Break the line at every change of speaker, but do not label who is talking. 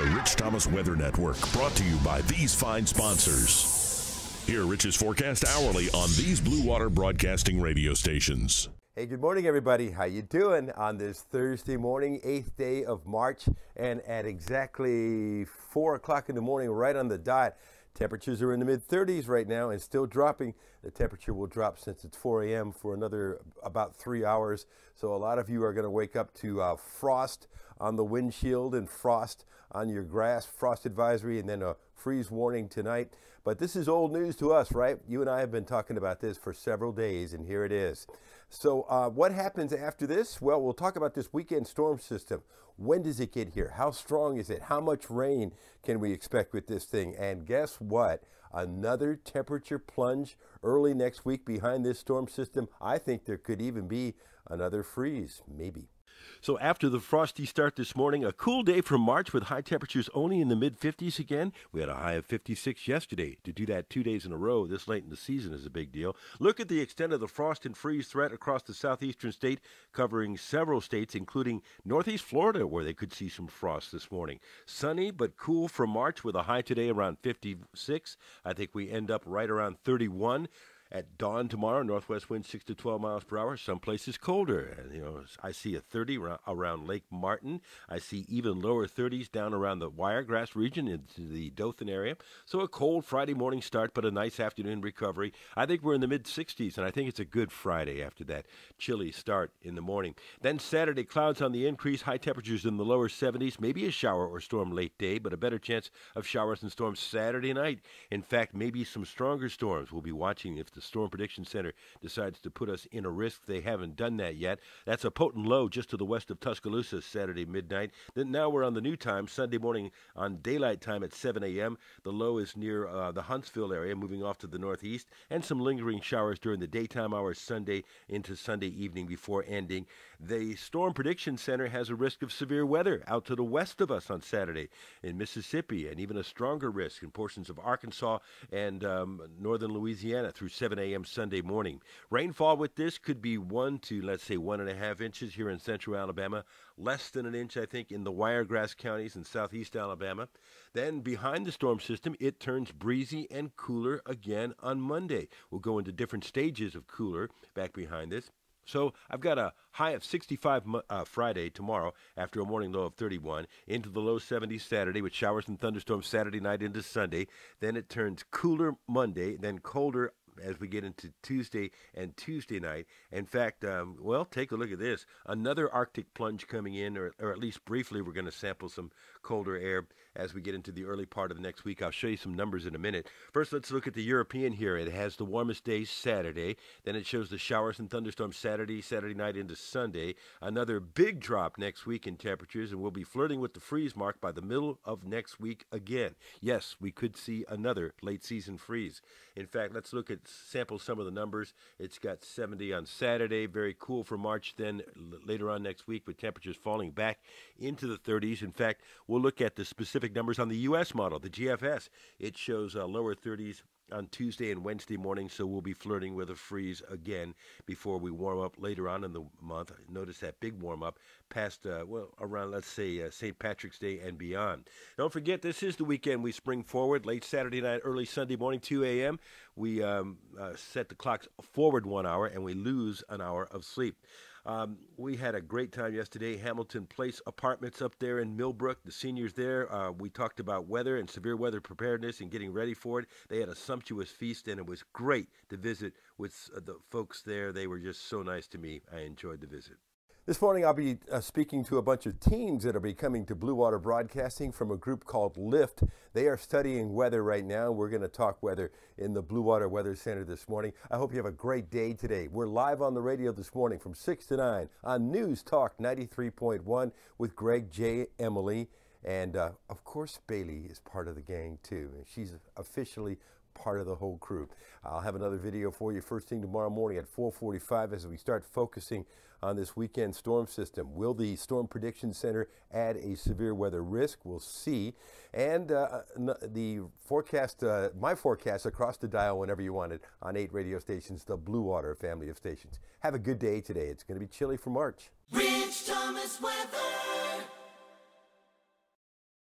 The Rich Thomas Weather Network, brought to you by these fine sponsors. Hear Rich's forecast hourly on these Blue Water Broadcasting radio stations.
Hey, good morning, everybody. How you doing on this Thursday morning, 8th day of March, and at exactly 4 o'clock in the morning, right on the dot. Temperatures are in the mid-30s right now and still dropping. The temperature will drop since it's 4 a.m. for another about 3 hours. So a lot of you are going to wake up to frost on the windshield and frost on your grass, frost advisory, and then a freeze warning tonight. But this is old news to us, right? You and I have been talking about this for several days, and here it is. So what happens after this? Well, we'll talk about this weekend storm system. When does it get here? How strong is it? How much rain can we expect with this thing? And guess what? Another temperature plunge early next week behind this storm system. I think there could even be another freeze, maybe.
So after the frosty start this morning, a cool day for March with high temperatures only in the mid-50s again. We had a high of 56 yesterday. To do that 2 days in a row this late in the season is a big deal. Look at the extent of the frost and freeze threat across the southeastern state, covering several states, including northeast Florida, where they could see some frost this morning. Sunny but cool for March with a high today around 56. I think we end up right around 31. At dawn tomorrow, northwest wind 6 to 12 miles per hour. Some places colder. And, I see a 30 around Lake Martin. I see even lower 30s down around the Wiregrass region into the Dothan area. So a cold Friday morning start, but a nice afternoon recovery. I think we're in the mid-60s, and I think it's a good Friday after that chilly start in the morning. Then Saturday, clouds on the increase, high temperatures in the lower 70s, maybe a shower or storm late day, but a better chance of showers and storms Saturday night. In fact, maybe some stronger storms. We'll be watching if the Storm Prediction Center decides to put us in a risk. They haven't done that yet. That's a potent low just to the west of Tuscaloosa Saturday midnight. Then now we're on the new time, Sunday morning on daylight time at 7 a.m. The low is near the Huntsville area, moving off to the northeast, and some lingering showers during the daytime hours Sunday into Sunday evening before ending. The Storm Prediction Center has a risk of severe weather out to the west of us on Saturday in Mississippi, and even a stronger risk in portions of Arkansas and northern Louisiana through 7 a.m. Sunday morning. Rainfall with this could be 1 to, let's say, 1.5 inches here in central Alabama, less than an inch, I think, in the Wiregrass counties in southeast Alabama. Then behind the storm system, it turns breezy and cooler again on Monday. We'll go into different stages of cooler back behind this. So I've got a high of 65 Friday tomorrow after a morning low of 31, into the low 70s Saturday with showers and thunderstorms Saturday night into Sunday. Then it turns cooler Monday, then colder as we get into Tuesday and Tuesday night. In fact, take a look at this. Another Arctic plunge coming in, or at least briefly, we're going to sample some colder air as we get into the early part of the next week. I'll show you some numbers in a minute. First, let's look at the European here. It has the warmest days Saturday. Then it shows the showers and thunderstorms Saturday night into Sunday. Another big drop next week in temperatures, and we'll be flirting with the freeze mark by the middle of next week again. Yes, we could see another late season freeze. In fact, let's look at sample some of the numbers. It's got 70 on Saturday, very cool for March, then later on next week with temperatures falling back into the 30s. In fact, we'll look at the specific numbers on the U.S. model, the GFS. It shows lower 30s on Tuesday and Wednesday morning, so we'll be flirting with a freeze again before we warm up later on in the month. Notice that big warm up past, around, let's say, St. Patrick's Day and beyond. Don't forget, this is the weekend we spring forward. Late Saturday night, early Sunday morning, 2 a.m. We set the clocks forward 1 hour, and we lose an hour of sleep. We had a great time yesterday. Hamilton Place Apartments up there in Millbrook. The seniors there, we talked about weather and severe weather preparedness and getting ready for it. They had a sumptuous feast, and it was great to visit with the folks there. They were just so nice to me. I enjoyed the visit.
This morning I'll be speaking to a bunch of teens that will be coming to Blue Water Broadcasting from a group called LIFT. They are studying weather right now. We're going to talk weather in the Blue Water Weather Center this morning. I hope you have a great day today. We're live on the radio this morning from 6 to 9 on News Talk 93.1 with Greg, Jay, Emily, and of course Bailey is part of the gang too. She's officially part of the whole crew. I'll have another video for you first thing tomorrow morning at 4:45 as we start focusing on this weekend storm system. Will the Storm Prediction Center add a severe weather risk? We'll see. And the forecast, my forecast across the dial whenever you want it on 8 radio stations, the Blue Water family of stations. Have a good day today. It's going to be chilly for March.
Rich Thomas Weather.